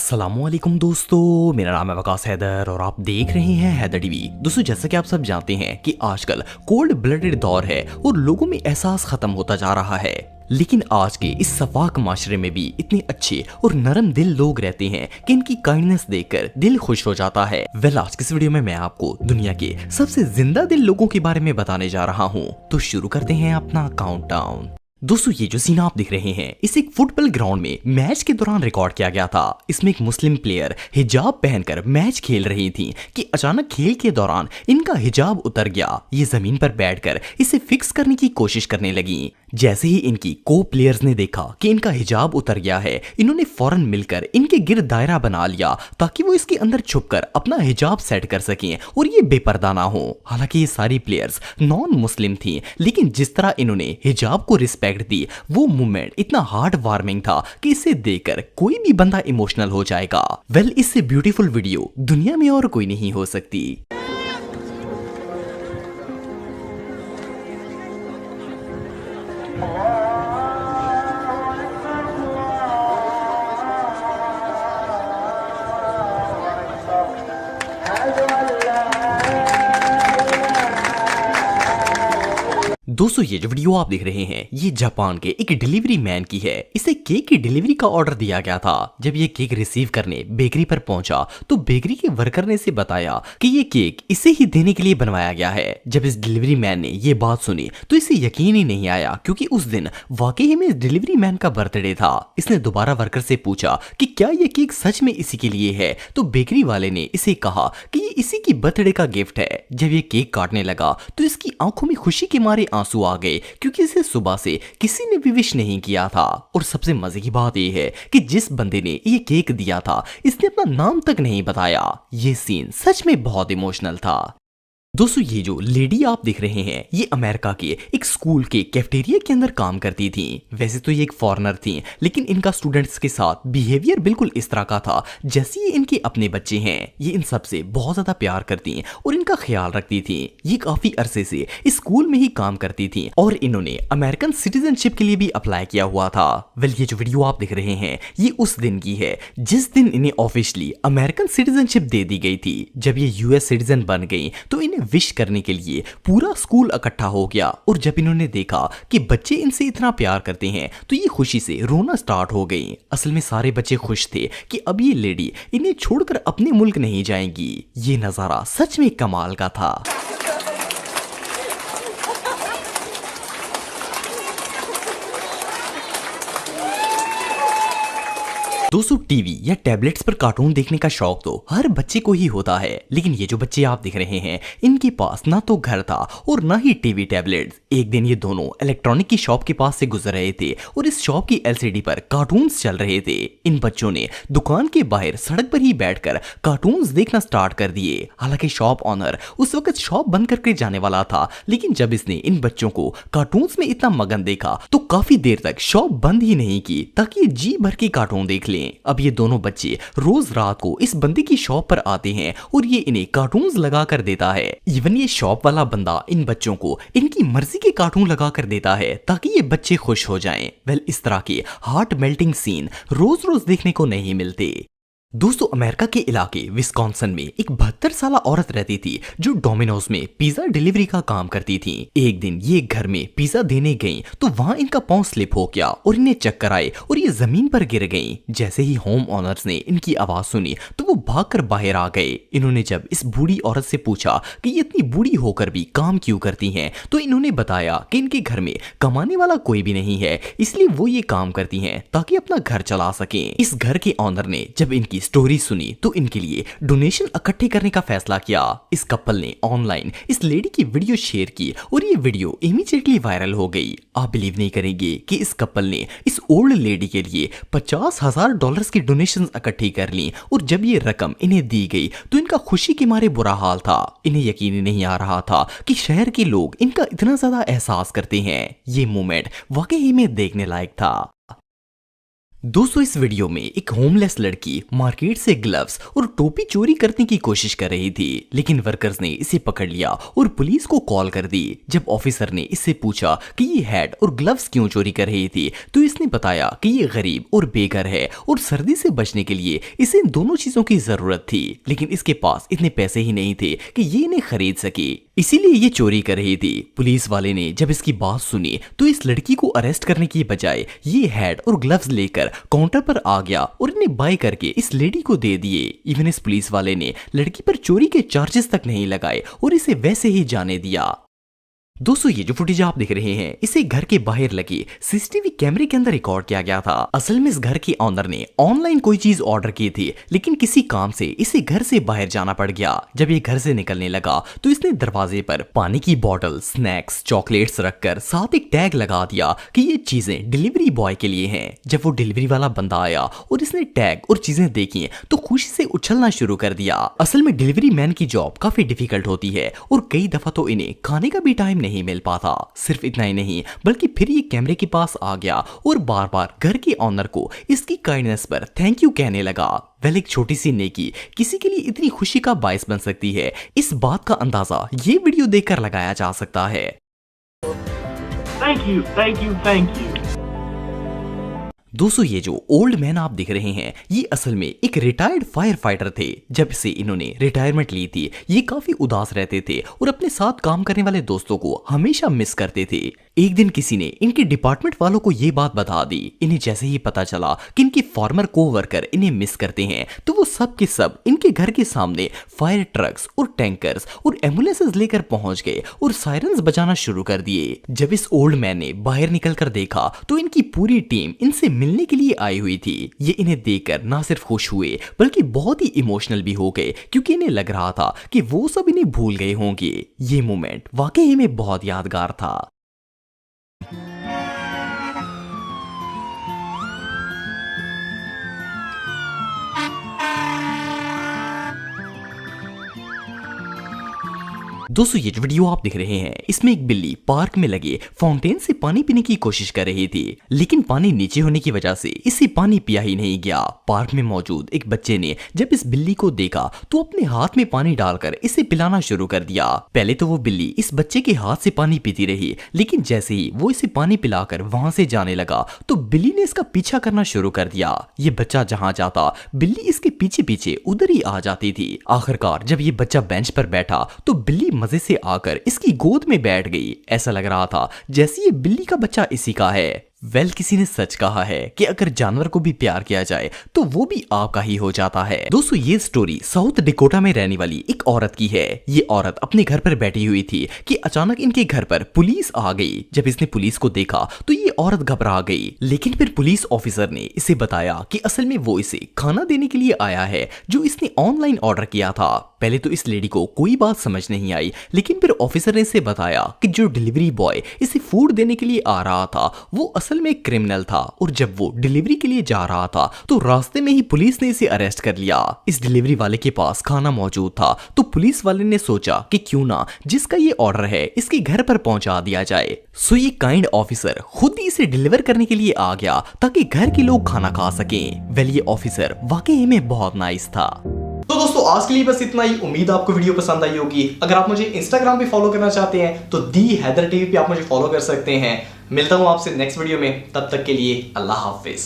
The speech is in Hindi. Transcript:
अस्सलामुअलैकुम दोस्तों, मेरा नाम है वकास हैदर और आप देख रहे हैं हैदर टीवी। दोस्तों, जैसा कि आप सब जानते हैं कि आजकल कोल्ड ब्लडेड दौर है और लोगों में एहसास खत्म होता जा रहा है। लेकिन आज के इस सफाक माशरे में भी इतने अच्छे और नरम दिल लोग रहते हैं कि इनकी काइंडनेस देखकर दिल खुश हो जाता है। आज की इस वीडियो में मैं आपको दुनिया के सबसे जिंदा दिल लोगों के बारे में बताने जा रहा हूँ। तो शुरू करते हैं अपना काउंटडाउन। दोस्तों, ये जो सीन आप देख रहे हैं इसे एक फुटबॉल ग्राउंड में मैच के दौरान रिकॉर्ड किया गया था। इसमें एक मुस्लिम प्लेयर हिजाब पहनकर मैच खेल रही थी कि अचानक खेल के दौरान इनका हिजाब उतर गया। ये जमीन पर बैठकर इसे फिक्स करने की कोशिश करने लगी। जैसे ही इनकी को प्लेयर्स ने देखा कि इनका हिजाब उतर गया है, इन्होंने फौरन मिलकर इनके गिर्द दायरा बना लिया ताकि वो इसके अंदर छुपकर अपना हिजाब सेट कर सकें और ये बेपर्दा ना हो। हालांकि ये सारी प्लेयर्स नॉन मुस्लिम थी, लेकिन जिस तरह इन्होंने हिजाब को रिस्पेक्ट दी, वो मूवमेंट इतना हार्ट वार्मिंग था कि इसे देखकर कोई भी बंदा इमोशनल हो जाएगा। इससे ब्यूटीफुल वीडियो दुनिया में और कोई नहीं हो सकती। दोस्तों, ये जो वीडियो आप देख रहे हैं ये जापान के एक डिलीवरी मैन की है। इसे केक की डिलीवरी का ऑर्डर दिया गया था। जब ये केक रिसीव करने बेकरी पर पहुंचा तो बेकरी के वर्कर ने इसे बताया कि ये केक इसे ही देने के लिए बनवाया गया है। जब इस डिलीवरी मैन ने ये बात सुनी तो इसे यकीन ही नहीं आया, क्योंकि उस दिन वाकई में इस डिलीवरी मैन का बर्थडे था। इसने दोबारा वर्कर से पूछा कि क्या ये केक सच में इसी के लिए है, तो बेकरी वाले ने इसे कहा कि ये इसी की बर्थडे का गिफ्ट है। जब ये केक काटने लगा तो इसकी आंखों में खुशी के मारे आंसू आ गए, क्योंकि इसे सुबह से किसी ने भी विश नहीं किया था। और सबसे मजे की बात यह है कि जिस बंदे ने ये केक दिया था इसने अपना नाम तक नहीं बताया। ये सीन सच में बहुत इमोशनल था। दोस्तों, ये जो लेडी आप देख रहे हैं ये अमेरिका के एक स्कूल के कैफेटेरिया के अंदर काम करती थी। वैसे तो ये एक फॉरेनर थी, लेकिन इनका स्टूडेंट्स के साथ बिहेवियर बिल्कुल इस तरह का था जैसे ये इनके अपने बच्चे हैं। ये इन सबसे बहुत ज्यादा प्यार करती हैं और इनका ख्याल रखती थी। ये काफी अरसे से इस स्कूल में ही काम करती थी और इन्होंने अमेरिकन सिटीजनशिप के लिए भी अप्लाई किया हुआ था। ये जो वीडियो आप देख रहे हैं ये उस दिन की है जिस दिन इन्हें ऑफिशियली अमेरिकन सिटीजनशिप दे दी गई थी। जब ये यूएस सिटीजन बन गई तो इन्हें विश करने के लिए पूरा स्कूल इकट्ठा हो गया। और जब इन्होंने देखा कि बच्चे इनसे इतना प्यार करते हैं तो ये खुशी से रोना स्टार्ट हो गई। असल में सारे बच्चे खुश थे कि अब ये लेडी इन्हें छोड़कर अपने मुल्क नहीं जाएंगी। ये नजारा सच में कमाल का था। दोस्तों, टीवी या टैबलेट्स पर कार्टून देखने का शौक तो हर बच्चे को ही होता है, लेकिन ये जो बच्चे आप देख रहे हैं इनके पास ना तो घर था और ना ही टीवी टैबलेट्स। एक दिन ये दोनों इलेक्ट्रॉनिक की शॉप के पास से गुजर रहे थे और इस शॉप की एलसीडी पर कार्टून्स चल रहे थे। इन बच्चों ने दुकान के बाहर सड़क पर ही बैठकर कार्टून्स देखना स्टार्ट कर दिए। हालांकि शॉप ऑनर उस वक्त शॉप बंद करके जाने वाला था, लेकिन जब इसने इन बच्चों को कार्टून्स में इतना मगन देखा तो काफी देर तक शॉप बंद ही नहीं की ताकि ये जी भर के कार्टून देख लें। अब ये दोनों बच्चे रोज रात को इस बंदे की शॉप पर आते हैं और ये इन्हें कार्टून्स लगा कर देता है। इवन ये शॉप वाला बंदा इन बच्चों को इनकी मर्जी के कार्टून लगा कर देता है ताकि ये बच्चे खुश हो जाएं। इस तरह के हार्ट मेल्टिंग सीन रोज रोज देखने को नहीं मिलते। दोस्तों, अमेरिका के इलाके विस्कॉन्सिन में एक 72 साल औरत रहती थी जो डोमिनोज में पिज्जा डिलीवरी का काम करती थी। एक दिन ये घर में पिज्जा देने गईं तो वहां इनका पांव स्लिप हो गया और इन्हें चक्कर आए और ये जमीन पर गिर गईं। जैसे ही होम ओनर्स ने इनकी आवाज सुनी तो वो भागकर बाहर आ गए। इन्होंने जब इस बूढ़ी औरत से पूछा कि ये इतनी बूढ़ी होकर भी काम क्यों करती हैं, तो इन्होंने बताया कि इनके घर में कमाने वाला कोई भी नहीं है, इसलिए वो ये काम करती हैं ताकि अपना घर चला सकें। इस घर के ऑनर ने जब इनकी स्टोरी सुनी तो इनके लिए डोनेशन इकट्ठे करने का फैसला किया। इस कपल ने ऑनलाइन इस लेडी की वीडियो शेयर की और ये वीडियो इमीडिएटली वायरल हो गई। आप बिलीव नहीं करेंगे कि इस कपल ने इस ओल्ड लेडी के लिए $50,000 की डोनेशन इकट्ठी कर ली और जब ये रकम इन्हें दी गई तो इनका खुशी के मारे बुरा हाल था। इन्हें यकीन ही नहीं आ रहा था कि शहर के लोग इनका इतना ज्यादा एहसास करते हैं। ये मोमेंट वाकई में देखने लायक था। दोस्तों इस वीडियो में एक होमलेस लड़की मार्केट से ग्लव्स और टोपी चोरी करने की कोशिश कर रही थी, लेकिन वर्कर्स ने इसे पकड़ लिया और पुलिस को कॉल कर दी। जब ऑफिसर ने इससे पूछा कि ये हैट और ग्लव्स क्यों चोरी कर रही थी, तो इसने बताया कि ये गरीब और बेघर है और सर्दी से बचने के लिए इसे इन दोनों चीजों की जरूरत थी, लेकिन इसके पास इतने पैसे ही नहीं थे कि ये इन्हें खरीद सके, इसीलिए ये चोरी कर रही थी। पुलिस वाले ने जब इसकी बात सुनी तो इस लड़की को अरेस्ट करने की बजाय ये हैट और ग्लव्स लेकर काउंटर पर आ गया और इन्हें बाय करके इस लेडी को दे दिए। इवन इस पुलिस वाले ने लड़की पर चोरी के चार्जेस तक नहीं लगाए और इसे वैसे ही जाने दिया। दोस्तों ये जो फुटेज आप देख रहे हैं इसे घर के बाहर लगे सीसीटीवी कैमरे के अंदर रिकॉर्ड किया गया था। असल में इस घर के ओनर ने ऑनलाइन कोई चीज ऑर्डर की थी, लेकिन किसी काम से इसे घर से बाहर जाना पड़ गया। जब ये घर से निकलने लगा तो इसने दरवाजे पर पानी की बोतल, स्नैक्स, चॉकलेट्स रखकर साथ एक टैग लगा दिया कि ये चीजें डिलीवरी बॉय के लिए हैं। जब वो डिलीवरी वाला बंदा आया और इसने टैग और चीजें देखी तो खुशी से उछलना शुरू कर दिया। असल में डिलीवरी मैन की जॉब काफी डिफिकल्ट होती है और कई दफा तो इन्हें खाने का भी टाइम नहीं मिल पाता। सिर्फ इतना ही नहीं बल्कि फिर ये कैमरे के पास आ गया और बार बार घर के ऑनर को इसकी काइंडनेस पर थैंक यू कहने लगा। वेल एक छोटी सी नेकी किसी के लिए इतनी खुशी का बायस बन सकती है, इस बात का अंदाजा ये वीडियो देखकर लगाया जा सकता है। Thank you, thank you, thank you. दोस्तों ये जो ओल्ड मैन आप दिख रहे हैं ये असल में एक रिटायर्ड फायर फाइटर थे। जब से इन्होंने रिटायरमेंट ली थी ये काफी उदास रहते थे और अपने साथ काम करने वाले दोस्तों को हमेशा मिस करते थे। एक दिन किसी ने इनके डिपार्टमेंट वालों को ये बात बता दी। इन्हें जैसे ही पता चला कि इनके फॉर्मर कोवर्कर इन्हें मिस करते हैं तो वो सब के सब इनके घर के सामने फायर ट्रक्स और टैंकर्स और एम्बुलेंसेस लेकर पहुंच गए और सायरन्स बजाना शुरू कर दिए। जब इस ओल्ड मैन ने बाहर निकलकर देखा तो इनकी पूरी टीम इनसे मिलने के लिए आई हुई थी। ये इन्हें देखकर ना सिर्फ खुश हुए बल्कि बहुत ही इमोशनल भी हो गए, क्योंकि इन्हें लग रहा था कि वो सब इन्हें भूल गए होंगे। ये मोमेंट वाकई में बहुत यादगार था। दोस्तों ये जो वीडियो आप देख रहे हैं इसमें एक बिल्ली पार्क में लगे फाउंटेन से पानी पीने की कोशिश कर रही थी, लेकिन पानी नीचे होने की वजह से इसे पानी पिया ही नहीं गया। पार्क में मौजूद एक बच्चे ने जब इस बिल्ली को देखा तो अपने हाथ में पानी डालकर इसे पिलाना शुरू कर दिया। पहले तो वो बिल्ली इस बच्चे के हाथ से पानी पीती रही, लेकिन जैसे ही वो इसे पानी पिलाकर वहां से जाने लगा तो बिल्ली ने इसका पीछा करना शुरू कर दिया। ये बच्चा जहां जाता बिल्ली इसके पीछे पीछे उधर ही आ जाती थी। आखिरकार जब ये बच्चा बेंच पर बैठा तो बिल्ली मजे से आकर इसकी गोद में बैठ गई। ऐसा लग रहा था जैसे ये बिल्ली का बच्चा इसी का है। वेल किसी ने सच कहा है कि अगर जानवर को भी प्यार किया जाए तो वो भी आपका ही हो जाता है। दोस्तों ये स्टोरी साउथ डिकोटा में रहने वाली एक औरत की है। ये औरत अपने घर पर बैठी हुई थी कि अचानक इनके घर पर पुलिस आ गई। जब इसने पुलिस को देखा तो ये औरत घबरा गई, लेकिन फिर पुलिस ऑफिसर ने इसे बताया कि असल में वो इसे खाना देने के लिए आया है जो इसने ऑनलाइन ऑर्डर किया था। पहले तो इस लेडी को कोई बात समझ नहीं आई, लेकिन फिर ऑफिसर ने इसे बताया कि जो डिलीवरी बॉय इसे फूड देने के लिए आ रहा था वो असल में एक क्रिमिनल था और जब वो डिलीवरी के लिए जा रहा था तो रास्ते में ही पुलिस ने इसे अरेस्ट कर लिया। इस डिलीवरी वाले के पास खाना मौजूद था तो पुलिस वाले ने सोचा कि क्यों ना जिसका ये ऑर्डर है इसके घर पर पहुंचा दिया जाए। सो ये काइंड ऑफिसर खुद ही इसे डिलीवर करने के लिए आ गया ताकि घर के लोग खाना खा सकें। वेल ये ऑफिसर वाकई में बहुत नाइस था। तो दोस्तों आज के लिए बस इतना ही। उम्मीद आपको वीडियो पसंद आई होगी। अगर आप मुझे इंस्टाग्राम पे फॉलो करना चाहते हैं तो दी हैदर टीवी पे आप मुझे फॉलो कर सकते हैं। मिलता हूं आपसे नेक्स्ट वीडियो में, तब तक के लिए अल्लाह हाफिज।